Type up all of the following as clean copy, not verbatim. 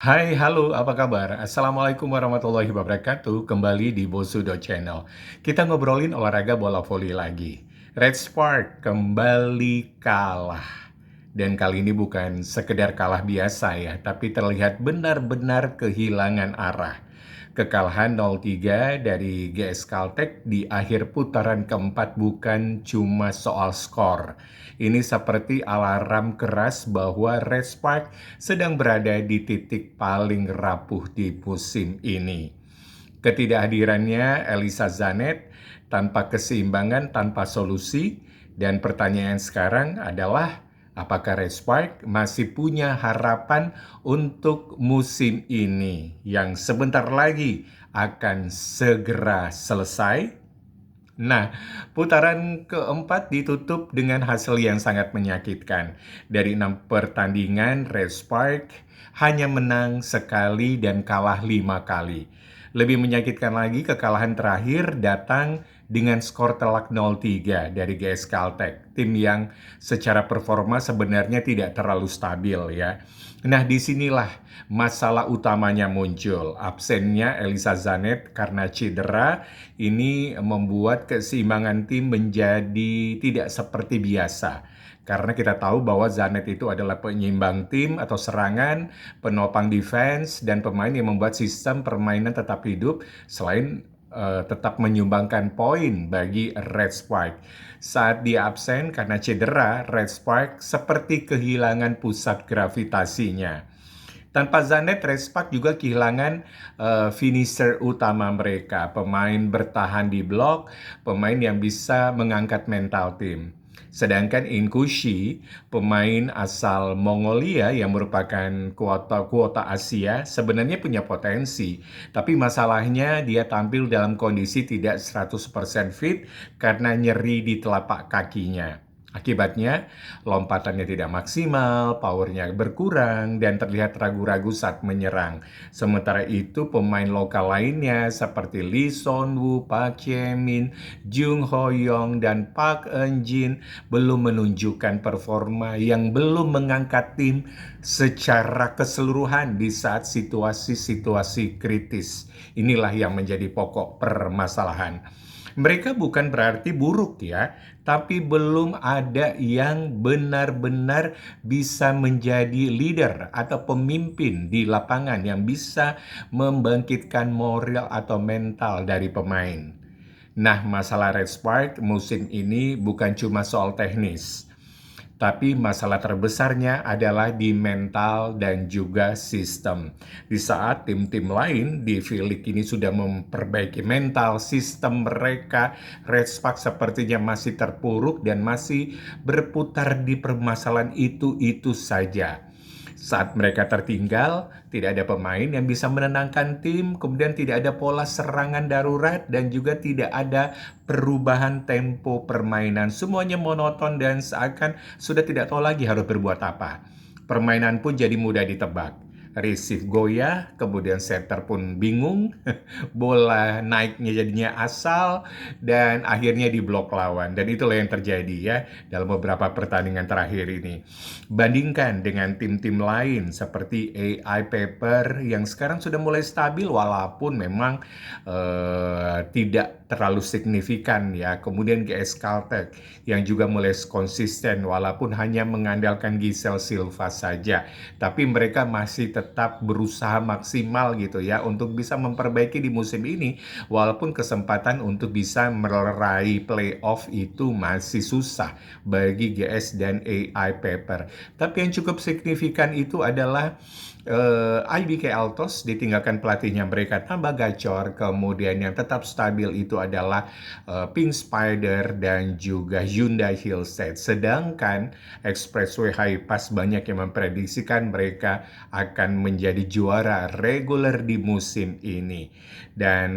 Hai, halo, apa kabar? Assalamualaikum warahmatullahi wabarakatuh. Kembali di Bosudo Channel. Kita ngobrolin olahraga bola voli lagi. Red Spark kembali kalah. Dan kali ini bukan sekedar kalah biasa ya, tapi terlihat benar-benar kehilangan arah. Kekalahan 0-3 dari GS Caltech di akhir putaran keempat bukan cuma soal skor. Ini seperti alarm keras bahwa Red Spark sedang berada di titik paling rapuh di musim ini. Ketidakhadirannya Elisa Zanet tanpa keseimbangan, tanpa solusi, dan pertanyaan sekarang adalah apakah Red Spark masih punya harapan untuk musim ini yang sebentar lagi akan segera selesai? Nah, putaran keempat ditutup dengan hasil yang sangat menyakitkan. Dari 6 pertandingan, Red Spark hanya menang sekali dan kalah 5 kali. Lebih menyakitkan lagi, kekalahan terakhir datang dengan skor telak 0-3 dari GS Caltech, tim yang secara performa sebenarnya tidak terlalu stabil ya. Nah, disinilah masalah utamanya muncul. Absennya Elisa Zanet karena cedera ini membuat keseimbangan tim menjadi tidak seperti biasa. Karena kita tahu bahwa Zanet itu adalah penyeimbang tim atau serangan, penopang defense, dan pemain yang membuat sistem permainan tetap hidup selain tetap menyumbangkan poin bagi Red Spark. Saat dia absen karena cedera, Red Spark seperti kehilangan pusat gravitasinya. Tanpa Zanet, Red Spark juga kehilangan finisher utama mereka, pemain bertahan di blok, pemain yang bisa mengangkat mental tim. Sedangkan Inkushi, pemain asal Mongolia yang merupakan kuota Asia, sebenarnya punya potensi. Tapi masalahnya dia tampil dalam kondisi tidak 100% fit karena nyeri di telapak kakinya. Akibatnya, lompatannya tidak maksimal, powernya berkurang, dan terlihat ragu-ragu saat menyerang. Sementara itu, pemain lokal lainnya seperti Lee Son-woo, Park Jae-min, Jung Ho-young, dan Park Eun-jin belum menunjukkan performa yang belum mengangkat tim secara keseluruhan di saat situasi-situasi kritis. Inilah yang menjadi pokok permasalahan. Mereka bukan berarti buruk ya, tapi belum ada yang benar-benar bisa menjadi leader atau pemimpin di lapangan yang bisa membangkitkan moral atau mental dari pemain. Nah, masalah Red Spark musim ini bukan cuma soal teknis, tapi masalah terbesarnya adalah di mental dan juga sistem. Di saat tim-tim lain di V-League ini sudah memperbaiki mental, sistem mereka, Red Spark sepertinya masih terpuruk dan masih berputar di permasalahan itu-itu saja. Saat mereka tertinggal, tidak ada pemain yang bisa menenangkan tim, kemudian tidak ada pola serangan darurat, dan juga tidak ada perubahan tempo permainan. Semuanya monoton dan seakan sudah tidak tahu lagi harus berbuat apa. Permainan pun jadi mudah ditebak. Receive goyah, kemudian setter pun bingung, bola naiknya jadinya asal, dan akhirnya diblok lawan. Dan itulah yang terjadi ya dalam beberapa pertandingan terakhir ini. Bandingkan dengan tim-tim lain seperti AI Paper yang sekarang sudah mulai stabil walaupun memang tidak terlalu signifikan ya. Kemudian GS Caltech yang juga mulai konsisten walaupun hanya mengandalkan Giselle Silva saja. Tapi mereka masih tetap berusaha maksimal gitu ya untuk bisa memperbaiki di musim ini walaupun kesempatan untuk bisa meraih playoff itu masih susah bagi GS dan AI Paper. Tapi yang cukup signifikan itu adalah IBK Altos ditinggalkan pelatihnya mereka tambah gacor, kemudian yang tetap stabil itu adalah Pink Spider dan juga Hyundai Hillstead. Sedangkan Expressway High Pass banyak yang memprediksikan mereka akan menjadi juara reguler di musim ini. Dan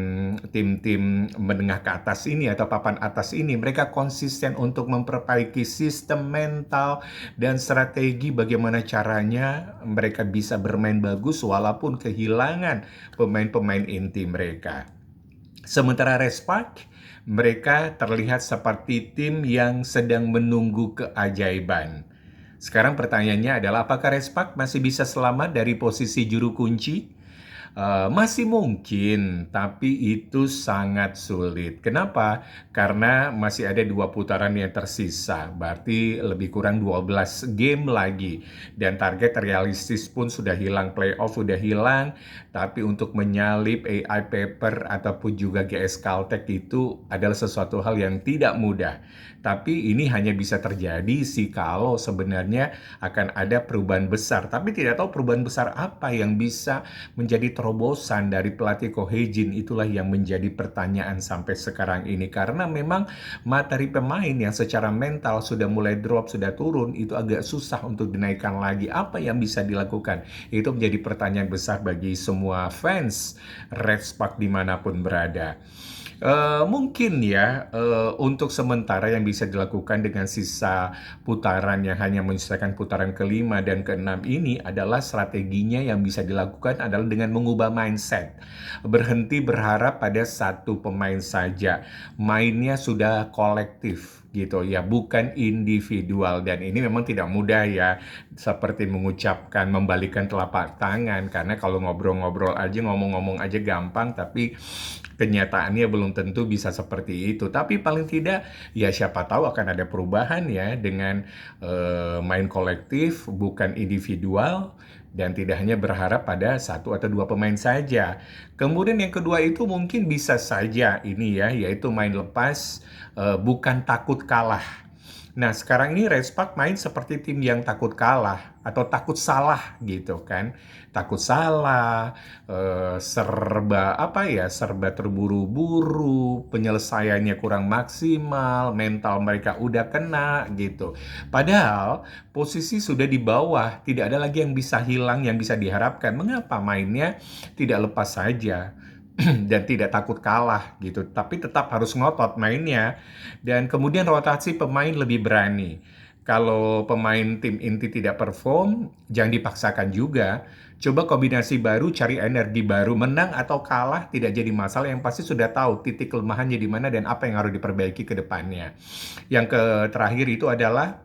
tim-tim menengah ke atas ini atau papan atas ini mereka konsisten untuk memperbaiki sistem mental dan strategi bagaimana caranya mereka bisa bermain bagus walaupun kehilangan pemain-pemain inti mereka. Sementara Red Spark, mereka terlihat seperti tim yang sedang menunggu keajaiban. Sekarang pertanyaannya adalah apakah Respak masih bisa selamat dari posisi juru kunci? Masih mungkin, tapi itu sangat sulit. Kenapa? Karena masih ada 2 putaran yang tersisa, berarti lebih kurang 12 game lagi. Dan target realistis pun sudah hilang, playoff sudah hilang, tapi untuk menyalip AI Paper ataupun juga GS Caltech itu adalah sesuatu hal yang tidak mudah. Tapi ini hanya bisa terjadi sih kalau sebenarnya akan ada perubahan besar. Tapi tidak tahu perubahan besar apa yang bisa menjadi terobosan dari pelatih Kohejin. Itulah yang menjadi pertanyaan sampai sekarang ini. Karena memang materi pemain yang secara mental sudah mulai drop, sudah turun, itu agak susah untuk dinaikkan lagi. Apa yang bisa dilakukan? Itu menjadi pertanyaan besar bagi semua fans Red Spark dimanapun berada. Mungkin ya, untuk sementara yang bisa dilakukan dengan sisa putaran yang hanya menyisakan putaran kelima dan keenam ini adalah strateginya yang bisa dilakukan adalah dengan mengubah mindset. Berhenti berharap pada satu pemain saja. Mainnya sudah kolektif gitu ya, bukan individual, dan ini memang tidak mudah ya, seperti mengucapkan membalikkan telapak tangan, karena kalau ngobrol-ngobrol aja, ngomong-ngomong aja gampang, tapi kenyataannya belum tentu bisa seperti itu. Tapi paling tidak ya siapa tahu akan ada perubahan ya dengan main kolektif bukan individual, dan tidak hanya berharap pada satu atau dua pemain saja. Kemudian yang kedua itu mungkin bisa saja ini ya, yaitu main lepas, bukan takut kalah. Nah, sekarang ini Red Spark main seperti tim yang takut kalah atau takut salah gitu kan. Takut salah, serba terburu-buru, penyelesaiannya kurang maksimal, mental mereka udah kena gitu. Padahal posisi sudah di bawah, tidak ada lagi yang bisa hilang, yang bisa diharapkan. Mengapa mainnya tidak lepas saja? Dan tidak takut kalah gitu, tapi tetap harus ngotot mainnya, dan kemudian rotasi pemain lebih berani. Kalau pemain tim inti tidak perform, jangan dipaksakan juga. Coba kombinasi baru, cari energi baru. Menang atau kalah tidak jadi masalah, yang pasti sudah tahu titik kelemahannya di mana dan apa yang harus diperbaiki ke depannya. Yang terakhir itu adalah,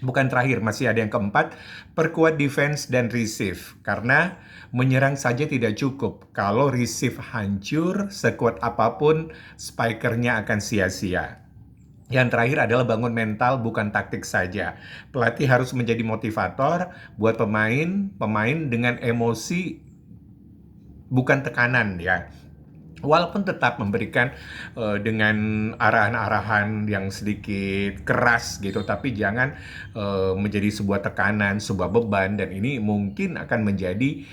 bukan terakhir, masih ada yang keempat, perkuat defense dan receive. Karena menyerang saja tidak cukup. Kalau receive hancur, sekuat apapun, spikernya akan sia-sia. Yang terakhir adalah bangun mental, bukan taktik saja. Pelatih harus menjadi motivator buat pemain dengan emosi, bukan tekanan ya. Walaupun tetap memberikan dengan arahan-arahan yang sedikit keras gitu, tapi jangan menjadi sebuah tekanan, sebuah beban, dan ini mungkin akan menjadi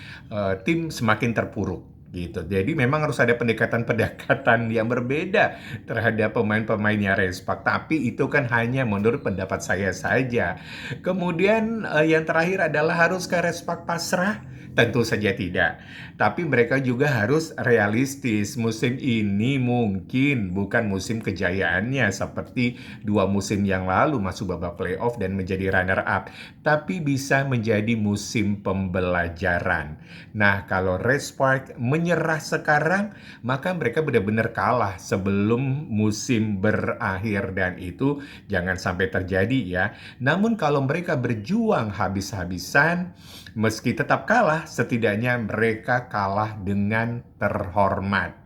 tim semakin terpuruk gitu. Jadi memang harus ada pendekatan-pendekatan yang berbeda terhadap pemain-pemainnya Respak, tapi itu kan hanya menurut pendapat saya saja. Kemudian yang terakhir adalah, haruskah Respak pasrah? Tentu saja tidak. Tapi mereka juga harus realistis. Musim ini mungkin bukan musim kejayaannya seperti 2 musim yang lalu masuk babak playoff dan menjadi runner up. Tapi bisa menjadi musim pembelajaran. Nah, kalau Red Spark menyerah sekarang, maka mereka benar-benar kalah sebelum musim berakhir, dan itu jangan sampai terjadi ya. Namun kalau mereka berjuang habis-habisan, meski tetap kalah, setidaknya mereka kalah dengan terhormat.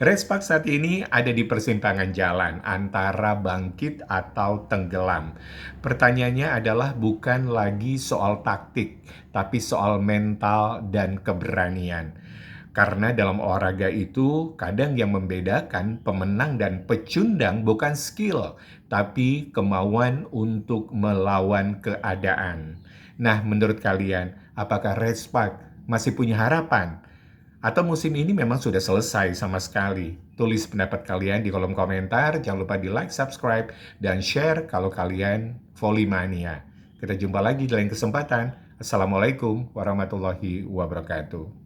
Red Spark saat ini ada di persimpangan jalan antara bangkit atau tenggelam. Pertanyaannya adalah bukan lagi soal taktik, tapi soal mental dan keberanian. Karena dalam olahraga itu kadang yang membedakan pemenang dan pecundang bukan skill, tapi kemauan untuk melawan keadaan. Nah, menurut kalian, apakah Red Spark masih punya harapan? Atau musim ini memang sudah selesai sama sekali? Tulis pendapat kalian di kolom komentar. Jangan lupa di like, subscribe, dan share kalau kalian Volley-mania. Kita jumpa lagi di lain kesempatan. Assalamualaikum warahmatullahi wabarakatuh.